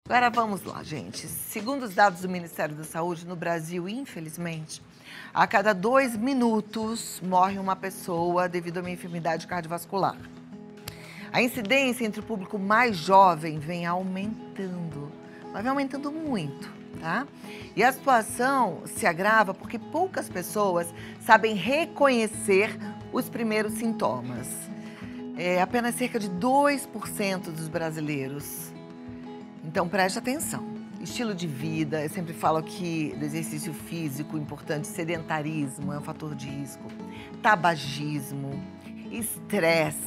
Agora vamos lá, gente. Segundo os dados do Ministério da Saúde, no Brasil, infelizmente, a cada 2 minutos morre uma pessoa devido a uma enfermidade cardiovascular. A incidência entre o público mais jovem vem aumentando, mas vem aumentando muito, tá? E a situação se agrava porque poucas pessoas sabem reconhecer os primeiros sintomas. Apenas cerca de 2% dos brasileiros. Então, preste atenção. Estilo de vida, eu sempre falo aqui do exercício físico importante, sedentarismo é um fator de risco, tabagismo, estresse,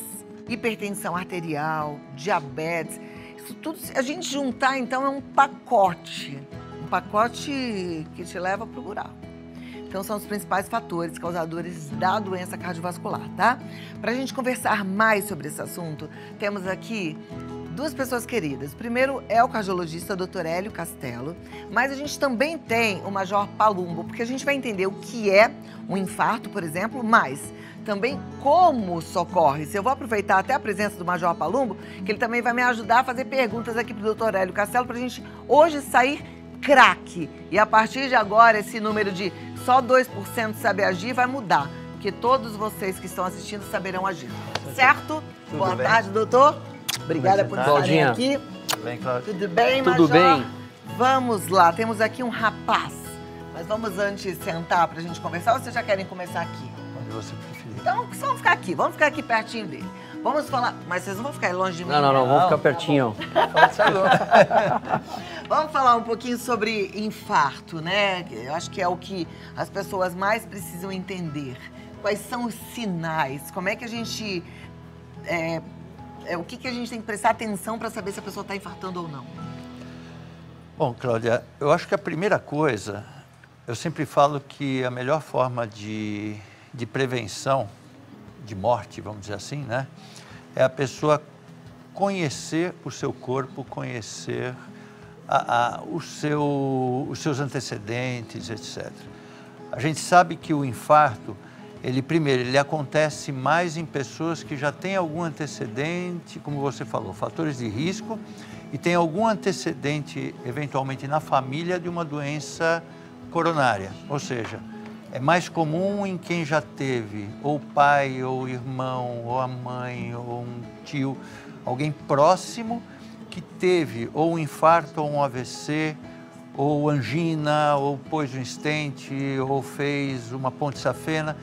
hipertensão arterial, diabetes, isso tudo, se a gente juntar, então, é um pacote que te leva para o buraco. Então, são os principais fatores causadores da doença cardiovascular, tá? Para a gente conversar mais sobre esse assunto, temos aqui duas pessoas queridas. Primeiro é o cardiologista Dr. Hélio Castelo, mas a gente também tem o Major Palumbo, porque a gente vai entender o que é um infarto, por exemplo, mas também como socorre. Eu vou aproveitar até a presença do Major Palumbo, que ele também vai me ajudar a fazer perguntas aqui para o Dr. Hélio Castelo, para a gente hoje sair craque. E a partir de agora, esse número de só 2% sabe agir vai mudar, porque todos vocês que estão assistindo saberão agir. Certo? Tudo Boa bem? tarde, doutor. Obrigada por estarem aqui. Tudo bem, Cláudia? Tudo bem, Major? Tudo bem. Vamos lá, temos aqui um rapaz. Mas vamos antes sentar pra gente conversar ou vocês já querem começar aqui? Onde você preferir. Então, só vamos ficar aqui pertinho dele. Vamos falar, mas vocês não vão ficar longe de mim? Não, vamos ficar Não, pertinho. Pode sair logo. Vamos falar um pouquinho sobre infarto, né? Eu acho que é o que as pessoas mais precisam entender. Quais são os sinais? Como é que a gente... o que a gente tem que prestar atenção para saber se a pessoa está infartando ou não? Bom, Cláudia, eu acho que a primeira coisa, eu sempre falo que a melhor forma de prevenção de morte, vamos dizer assim, né? É a pessoa conhecer o seu corpo, conhecer os seus antecedentes, etc. A gente sabe que o infarto, ele acontece mais em pessoas que já têm algum antecedente, como você falou, fatores de risco, e tem algum antecedente, eventualmente, na família de uma doença coronária. Ou seja, é mais comum em quem já teve ou o pai, ou o irmão, ou a mãe, ou um tio, alguém próximo que teve ou um infarto, ou um AVC, ou angina, ou pôs um stent, ou fez uma ponte safena.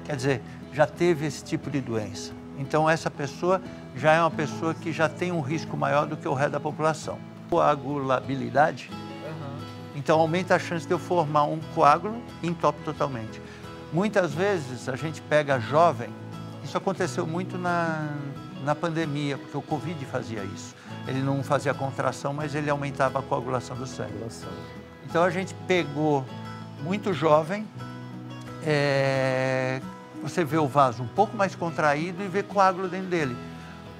Quer dizer, já teve esse tipo de doença. Então, essa pessoa já é uma pessoa que já tem um risco maior do que o resto da população. Coagulabilidade, então aumenta a chance de eu formar um coágulo e entope totalmente. Muitas vezes a gente pega jovem, isso aconteceu muito na pandemia, porque o Covid fazia isso. Ele não fazia contração, mas ele aumentava a coagulação do sangue. Então a gente pegou muito jovem, você vê o vaso um pouco mais contraído e vê coágulo dentro dele.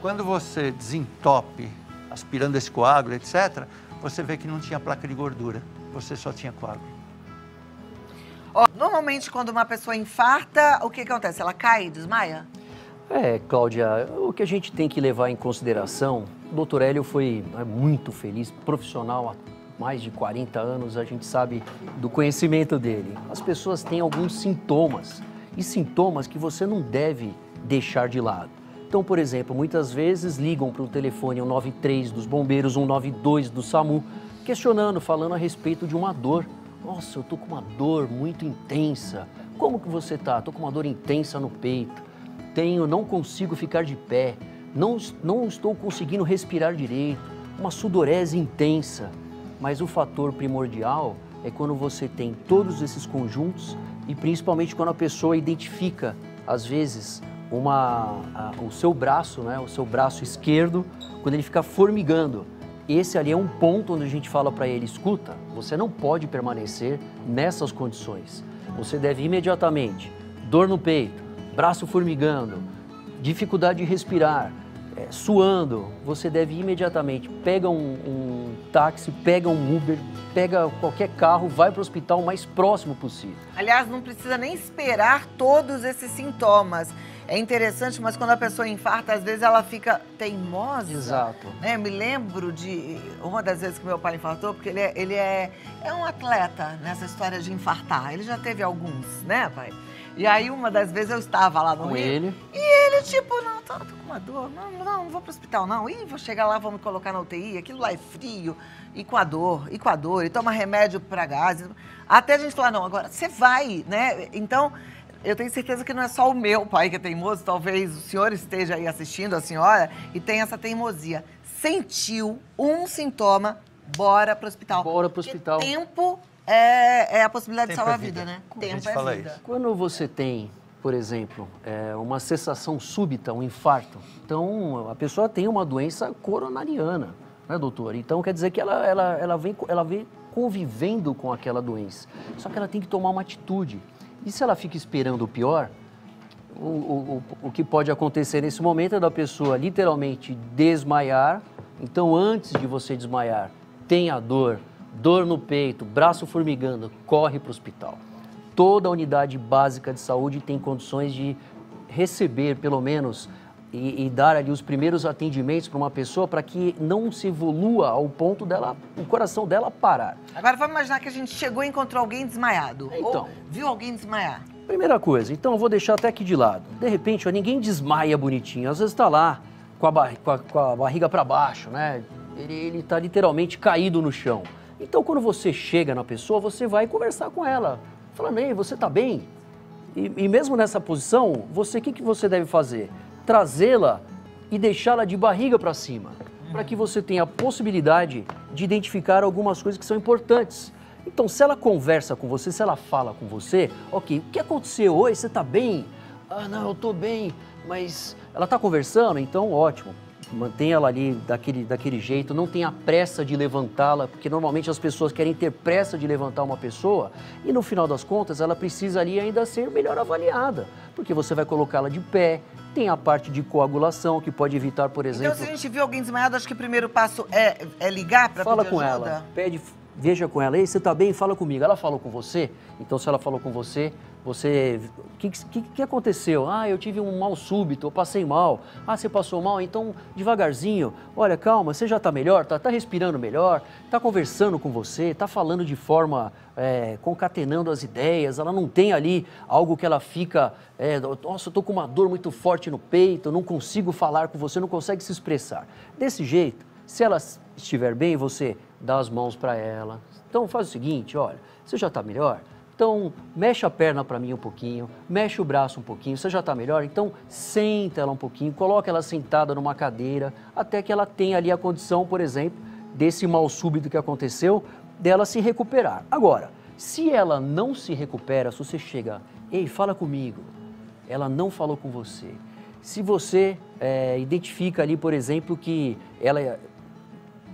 Quando você desentope, aspirando esse coágulo, etc., você vê que não tinha placa de gordura, você só tinha coágulo. Normalmente, quando uma pessoa infarta, o que acontece? Ela cai e desmaia? Cláudia, o que a gente tem que levar em consideração, o Dr. Hélio foi muito feliz, profissional há mais de 40 anos, a gente sabe do conhecimento dele. As pessoas têm alguns sintomas, e sintomas que você não deve deixar de lado. Então, por exemplo, muitas vezes ligam para o telefone 193 dos bombeiros, 192 do SAMU, questionando, falando a respeito de uma dor. Nossa, eu tô com uma dor muito intensa. Como que você tá? Tô com uma dor intensa no peito. Não consigo ficar de pé. Não estou conseguindo respirar direito. Uma sudorese intensa. Mas o fator primordial é quando você tem todos esses conjuntos e principalmente quando a pessoa identifica, às vezes, o seu braço, né, o seu braço esquerdo, quando ele fica formigando. Esse ali é um ponto onde a gente fala para ele, escuta, você não pode permanecer nessas condições. Você deve imediatamente, dor no peito, braço formigando, dificuldade de respirar, suando, você deve imediatamente pega um táxi, pega um Uber, pega qualquer carro, vai para o hospital o mais próximo possível. Aliás, não precisa nem esperar todos esses sintomas. É interessante, mas quando a pessoa infarta, às vezes ela fica teimosa. Exato. Né? Me lembro de uma das vezes que meu pai infartou, porque ele é um atleta nessa história de infartar. Ele já teve alguns, né, pai? E aí, uma das vezes eu estava lá no Com Rio. ele. E ele, tipo, não, tô com uma dor. Não vou pro hospital, não. Ih, vou chegar lá, vou me colocar na UTI. Aquilo lá é frio. E com a dor. E toma remédio pra gás. Até a gente falar, não, agora você vai, né? Então, eu tenho certeza que não é só o meu pai que é teimoso. Talvez o senhor esteja aí assistindo, a senhora, e tem essa teimosia. Sentiu um sintoma, bora pro hospital. Bora pro hospital. Porque tempo é a possibilidade de Tempo salvar é a vida, vida. né? A Tempo gente é fala vida. isso. Quando você tem, por exemplo, uma cessação súbita, um infarto, então a pessoa tem uma doença coronariana, né, doutor? Então quer dizer que ela vem convivendo com aquela doença. Só que ela tem que tomar uma atitude. E se ela fica esperando o pior, o que pode acontecer nesse momento é da pessoa literalmente desmaiar. Então, antes de você desmaiar, tem a dor no peito, braço formigando, corre para o hospital. Toda a unidade básica de saúde tem condições de receber, pelo menos, e dar ali os primeiros atendimentos para uma pessoa para que não se evolua ao ponto dela, o coração dela parar. Agora vamos imaginar que a gente chegou e encontrou alguém desmaiado. Então. Ou viu alguém desmaiar. Primeira coisa, então eu vou deixar até aqui de lado. De repente, ó, ninguém desmaia bonitinho. Às vezes está lá com a barriga para baixo, né? Ele está literalmente caído no chão. Então, quando você chega na pessoa, você vai conversar com ela, falando, ei, você está bem? E mesmo nessa posição, o que você deve fazer? Trazê-la e deixá-la de barriga para cima, para que você tenha a possibilidade de identificar algumas coisas que são importantes. Então, se ela conversa com você, se ela fala com você, ok, o que aconteceu? Oi, você está bem? Ah, não, eu estou bem, mas ela está conversando? Então, ótimo. Mantenha ela ali daquele jeito, não tenha pressa de levantá-la, porque normalmente as pessoas querem ter pressa de levantar uma pessoa e no final das contas ela precisa ali ainda ser melhor avaliada, porque você vai colocá-la de pé, tem a parte de coagulação que pode evitar, por exemplo... Então, se a gente viu alguém desmaiado, acho que o primeiro passo é ligar para pedir Fala com ajuda? ela, veja com ela, ei, você está bem? Fala comigo. Ela falou com você? Então, se ela falou com você, o que aconteceu? Ah, eu tive um mal súbito, eu passei mal. Ah, você passou mal? Então, devagarzinho, olha, calma, você já está melhor? Tá respirando melhor? Está conversando com você? Está falando de forma, concatenando as ideias? Ela não tem ali algo que ela fica, nossa, eu estou com uma dor muito forte no peito, eu não consigo falar com você, não consegue se expressar. Desse jeito, se ela estiver bem, você dá as mãos para ela. Então, faz o seguinte, olha, você já está melhor? Então, mexe a perna para mim um pouquinho, mexe o braço um pouquinho, você já está melhor? Então, senta ela um pouquinho, coloca ela sentada numa cadeira, até que ela tenha ali a condição, por exemplo, desse mal súbito que aconteceu, dela se recuperar. Agora, se ela não se recupera, se você chega, ei, fala comigo, ela não falou com você. Se você identifica ali, por exemplo, que ela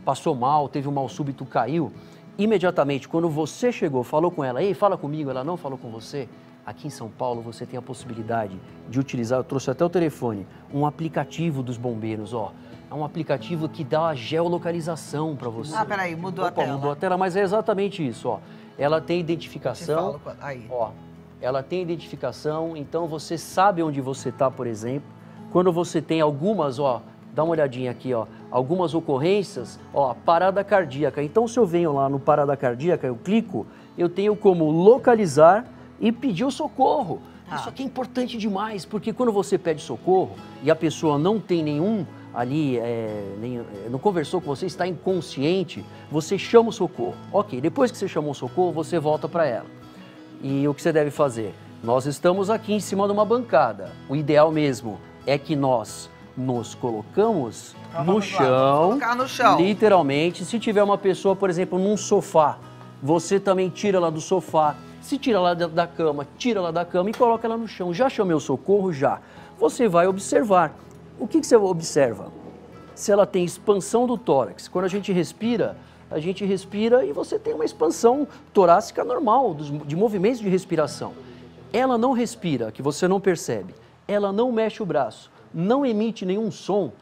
passou mal, teve um mal súbito, caiu, imediatamente, quando você chegou, falou com ela, ei, fala comigo, ela não falou com você, aqui em São Paulo você tem a possibilidade de utilizar, eu trouxe até o telefone, um aplicativo dos bombeiros, ó. É um aplicativo que dá a geolocalização para você. Ah, peraí, mudou a tela. Mudou a tela, mas é exatamente isso, ó. Ela tem identificação, aí. ó, ela tem identificação, então você sabe onde você está, por exemplo. Quando você tem algumas, ó, dá uma olhadinha aqui, ó, algumas ocorrências, ó, parada cardíaca. Então, se eu venho lá no parada cardíaca, eu clico, eu tenho como localizar e pedir o socorro. Isso aqui é importante demais, porque quando você pede socorro e a pessoa não tem nenhum ali, não conversou com você, está inconsciente, você chama o socorro. Ok, depois que você chamou o socorro, você volta para ela. E o que você deve fazer? Nós estamos aqui em cima de uma bancada. O ideal mesmo é que nós nos colocamos no chão, literalmente. Se tiver uma pessoa, por exemplo, num sofá, você também tira ela do sofá. Se tira ela da cama, tira ela da cama e coloca ela no chão. Já chamei o socorro? Já. Você vai observar. O que você observa? Se ela tem expansão do tórax. Quando a gente respira e você tem uma expansão torácica normal, de movimentos de respiração. Ela não respira, que você não percebe. Ela não mexe o braço, não emite nenhum som.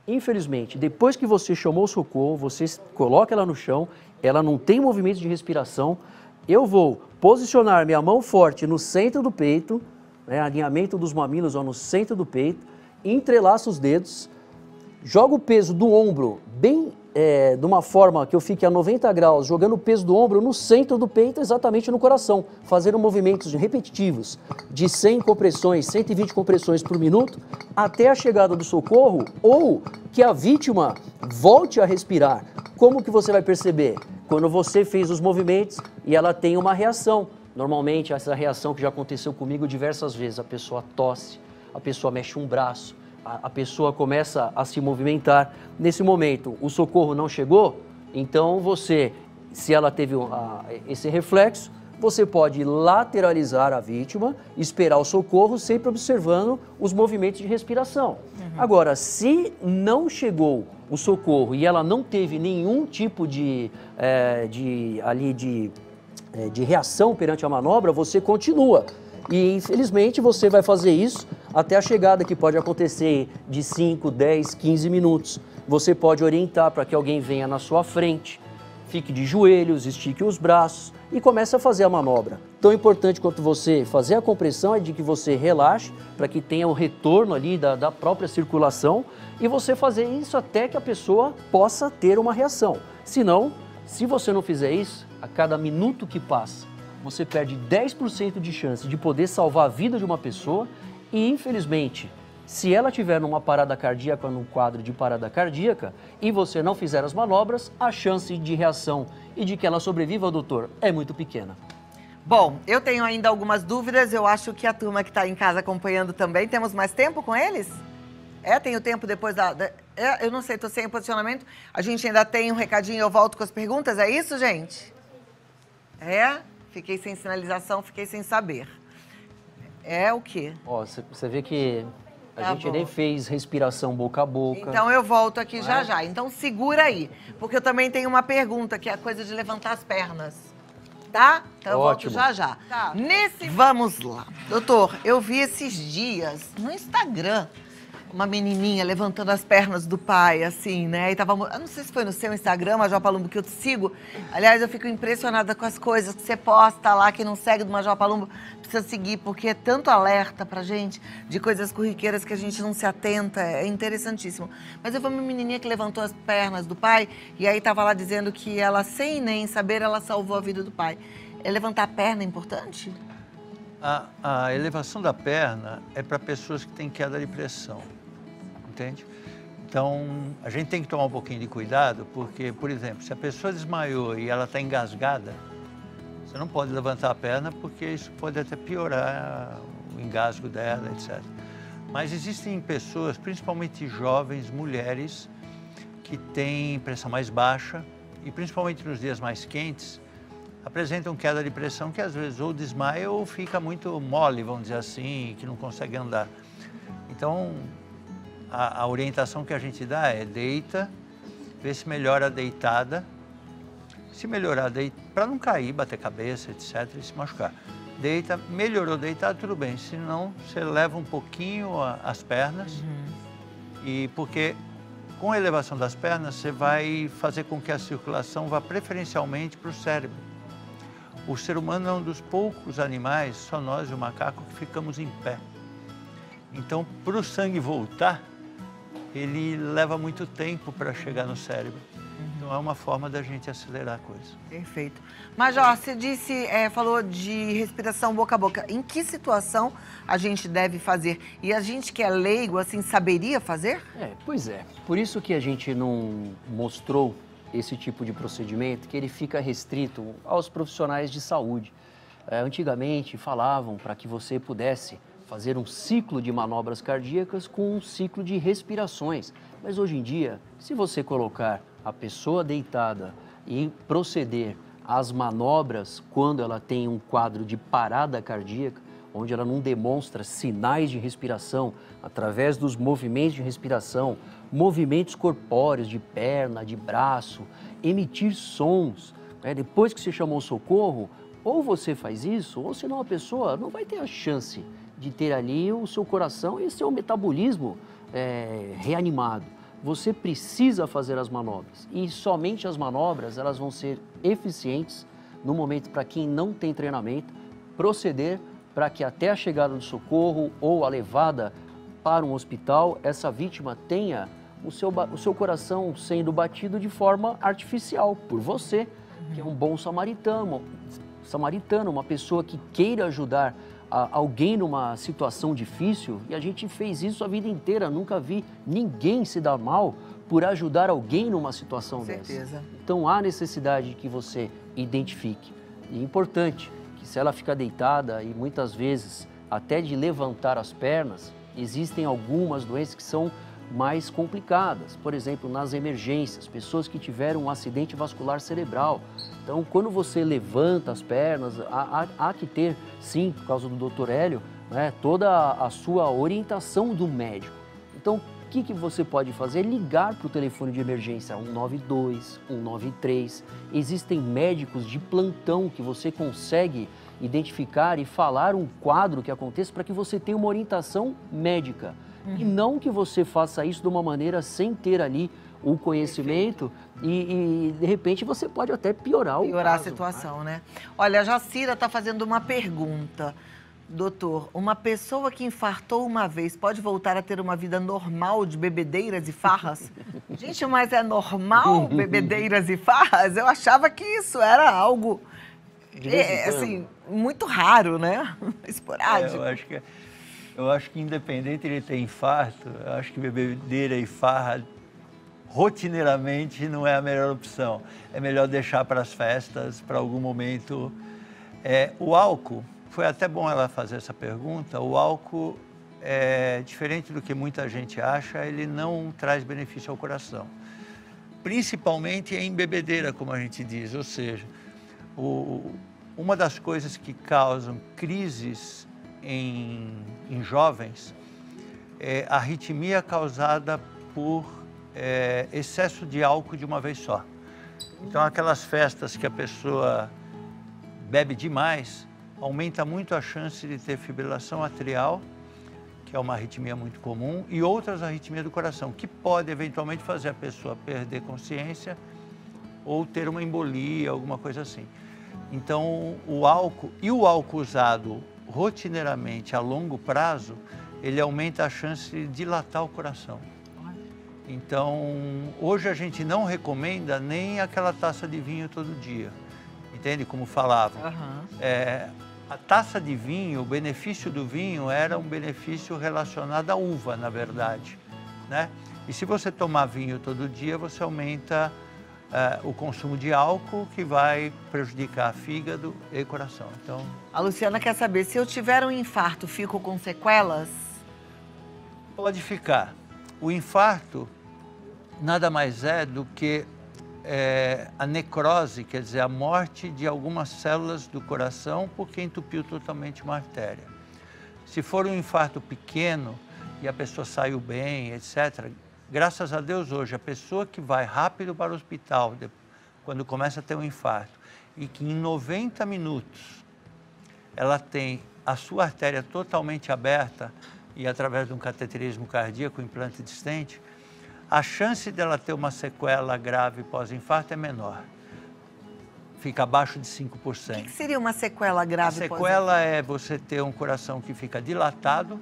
Infelizmente, depois que você chamou o socorro, você coloca ela no chão, ela não tem movimento de respiração, eu vou posicionar minha mão forte no centro do peito, né, alinhamento dos mamilos ó, no centro do peito, entrelaço os dedos, jogo o peso do ombro bem de uma forma que eu fique a 90 graus, jogando o peso do ombro no centro do peito, exatamente no coração, fazendo movimentos repetitivos de 100 compressões, 120 compressões por minuto, até a chegada do socorro ou que a vítima volte a respirar. Como que você vai perceber? Quando você fez os movimentos e ela tem uma reação. Normalmente, essa reação que já aconteceu comigo diversas vezes, a pessoa tosse, a pessoa mexe um braço, a pessoa começa a se movimentar. Nesse momento, o socorro não chegou, então você, se ela teve esse reflexo, você pode lateralizar a vítima, esperar o socorro, sempre observando os movimentos de respiração. Agora, se não chegou o socorro e ela não teve nenhum tipo de reação perante a manobra, você continua. E, infelizmente, você vai fazer isso até a chegada, que pode acontecer de 5, 10, 15 minutos. Você pode orientar para que alguém venha na sua frente, fique de joelhos, estique os braços e comece a fazer a manobra. Tão importante quanto você fazer a compressão é de que você relaxe, para que tenha um retorno ali da própria circulação, e você fazer isso até que a pessoa possa ter uma reação. Senão, se você não fizer isso, a cada minuto que passa, você perde 10% de chance de poder salvar a vida de uma pessoa e, infelizmente, se ela tiver numa parada cardíaca, num quadro de parada cardíaca, e você não fizer as manobras, a chance de reação e de que ela sobreviva, doutor, é muito pequena. Bom, eu tenho ainda algumas dúvidas, eu acho que a turma que está em casa acompanhando também. Temos mais tempo com eles? Tenho tempo depois eu não sei, estou sem posicionamento. A gente ainda tem um recadinho, eu volto com as perguntas, é isso, gente? Fiquei sem sinalização, fiquei sem saber. É o quê? Ó, você vê que a gente nem fez respiração boca a boca. Então eu volto aqui já. Então segura aí, porque eu também tenho uma pergunta, que é a coisa de levantar as pernas. Tá? Então eu volto já. Tá. Vamos lá. Doutor, eu vi esses dias no Instagram uma menininha levantando as pernas do pai, assim, né? E tava, eu não sei se foi no seu Instagram, Major Palumbo, que eu te sigo. Aliás, eu fico impressionada com as coisas que você posta lá. Quem não segue do Major Palumbo precisa seguir, porque é tanto alerta pra gente de coisas corriqueiras que a gente não se atenta. É interessantíssimo. Mas eu vi uma menininha que levantou as pernas do pai e aí tava lá dizendo que ela, sem nem saber, ela salvou a vida do pai. Levantar a perna é importante? A elevação da perna é para pessoas que têm queda de pressão. Entende? Então, a gente tem que tomar um pouquinho de cuidado, porque, por exemplo, se a pessoa desmaiou e ela está engasgada, você não pode levantar a perna, porque isso pode até piorar o engasgo dela, etc. Mas existem pessoas, principalmente jovens, mulheres, que têm pressão mais baixa e, principalmente nos dias mais quentes, apresentam queda de pressão que às vezes ou desmaia ou fica muito mole, vamos dizer assim, que não consegue andar. Então, a orientação que a gente dá é deita, vê se melhora deitada. Se melhorar, para não cair, bater cabeça, etc, e se machucar. Deita, melhorou deitado, tudo bem. Se não, você leva um pouquinho as pernas, e porque com a elevação das pernas, você vai fazer com que a circulação vá preferencialmente para o cérebro. O ser humano é um dos poucos animais, só nós e o macaco, que ficamos em pé. Então, para o sangue voltar, ele leva muito tempo para chegar no cérebro. Então, é uma forma da gente acelerar a coisa. Perfeito. Major, você falou de respiração boca a boca. Em que situação a gente deve fazer? E a gente que é leigo, assim, saberia fazer? Pois é. Por isso que a gente não mostrou esse tipo de procedimento, que ele fica restrito aos profissionais de saúde. Antigamente, falavam para que você pudesse fazer um ciclo de manobras cardíacas com um ciclo de respirações. Mas hoje em dia, se você colocar a pessoa deitada e proceder às manobras quando ela tem um quadro de parada cardíaca, onde ela não demonstra sinais de respiração através dos movimentos de respiração, movimentos corpóreos de perna, de braço, emitir sons, depois que você chamou o socorro, ou você faz isso, ou senão a pessoa não vai ter a chance de ter ali o seu coração e seu metabolismo reanimado. você precisa fazer as manobras. E somente as manobras, elas vão ser eficientes no momento para quem não tem treinamento, proceder para que até a chegada do socorro ou a levada para um hospital, essa vítima tenha o seu coração sendo batido de forma artificial por você, que é um bom samaritano, uma pessoa que queira ajudar alguém numa situação difícil, e a gente fez isso a vida inteira, nunca vi ninguém se dar mal por ajudar alguém numa situação dessa. Então há necessidade de que você identifique. E é importante que se ela ficar deitada e muitas vezes até de levantar as pernas, existem algumas doenças que são mais complicadas. Por exemplo, nas emergências, pessoas que tiveram um acidente vascular cerebral. Então, quando você levanta as pernas, há que ter, sim, por causa do Dr. Hélio, né, toda a sua orientação do médico. Então, o que você pode fazer? Ligar para o telefone de emergência 192, 193. Existem médicos de plantão que você consegue identificar e falar um quadro que aconteça para que você tenha uma orientação médica. E não que você faça isso de uma maneira sem ter ali o conhecimento e de repente você pode até piorar a situação, né? Olha, a Jacira está fazendo uma pergunta. Doutor, uma pessoa que infartou uma vez pode voltar a ter uma vida normal de bebedeiras e farras? Gente, mas é normal bebedeiras e farras? Eu achava que isso era algo, assim, muito raro, né? Esporádico. Eu acho que independente de ele ter infarto, eu acho que bebedeira e farra rotineiramente não é a melhor opção. É melhor deixar para as festas, para algum momento. O álcool, foi até bom ela fazer essa pergunta, o álcool, diferente do que muita gente acha, ele não traz benefício ao coração. Principalmente em bebedeira, como a gente diz, ou seja, uma das coisas que causam crises em jovens é a arritmia causada por excesso de álcool de uma vez só. Então, aquelas festas que a pessoa bebe demais, aumenta muito a chance de ter fibrilação atrial, que é uma arritmia muito comum, e outras arritmias do coração, que pode eventualmente fazer a pessoa perder consciência ou ter uma embolia, alguma coisa assim. Então, o álcool usado rotineiramente a longo prazo, ele aumenta a chance de dilatar o coração. Então, hoje a gente não recomenda nem aquela taça de vinho todo dia, entende? Como falavam. A taça de vinho, o benefício do vinho era um benefício relacionado à uva, na verdade, né? E se você tomar vinho todo dia, você aumenta o consumo de álcool, que vai prejudicar fígado e coração. Então, a Luciana quer saber, se eu tiver um infarto, fico com sequelas? Pode ficar. O infarto nada mais é do que a necrose, quer dizer, a morte de algumas células do coração porque entupiu totalmente uma artéria. Se for um infarto pequeno e a pessoa saiu bem, etc., graças a Deus hoje, a pessoa que vai rápido para o hospital quando começa a ter um infarto e que em 90 minutos ela tem a sua artéria totalmente aberta e através de um cateterismo cardíaco, implante de stent, a chance dela ter uma sequela grave pós-infarto é menor. Fica abaixo de 5%. O que seria uma sequela grave pós-infarto? A sequela é você ter um coração que fica dilatado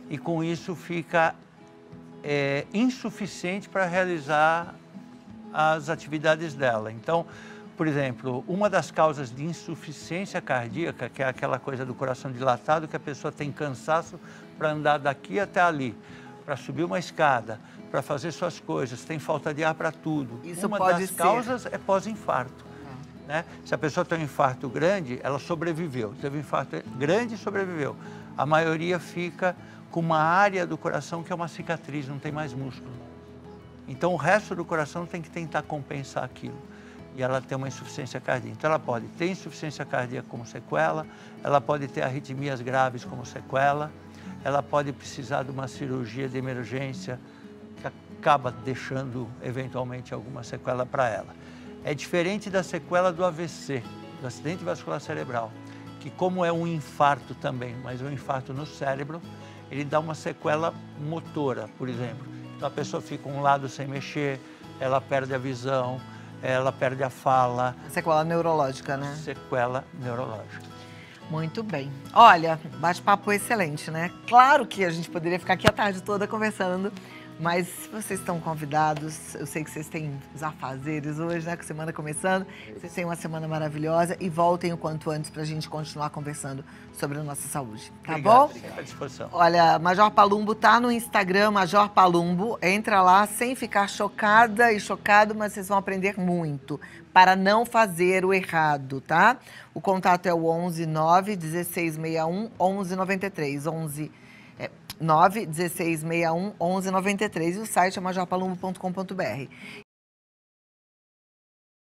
e com isso fica insuficiente para realizar as atividades dela. Então, por exemplo, uma das causas de insuficiência cardíaca, que é aquela coisa do coração dilatado, que a pessoa tem cansaço para andar daqui até ali, para subir uma escada, para fazer suas coisas, tem falta de ar para tudo. Isso uma pode das ser. causas é pós-infarto. Né? Se a pessoa tem um infarto grande, ela sobreviveu. Teve um infarto grande e sobreviveu. A maioria fica com uma área do coração que é uma cicatriz, não tem mais músculo. Então, o resto do coração tem que tentar compensar aquilo. E ela tem uma insuficiência cardíaca. Então, ela pode ter insuficiência cardíaca como sequela, ela pode ter arritmias graves como sequela, ela pode precisar de uma cirurgia de emergência que acaba deixando, eventualmente, alguma sequela para ela. É diferente da sequela do AVC, do acidente vascular cerebral, que como é um infarto também, mas um infarto no cérebro, ele dá uma sequela motora, por exemplo, Então a pessoa fica um lado sem mexer, ela perde a visão, ela perde a fala. Sequela neurológica, né? Sequela neurológica. Muito bem. Olha, bate-papo excelente, né? Claro que a gente poderia ficar aqui a tarde toda conversando, mas vocês estão convidados. Eu sei que vocês têm os afazeres hoje, né? Com a semana começando. Vocês têm uma semana maravilhosa e voltem o quanto antes para a gente continuar conversando sobre a nossa saúde. Tá Obrigado, bom? obrigado. À disposição. Olha, Major Palumbo tá no Instagram, Major Palumbo. Entra lá sem ficar chocada e chocado, mas vocês vão aprender muito para não fazer o errado, tá? O contato é o 11 9 1661 1193. 9 1661 1193 e o site é majorpalumbo.com.br.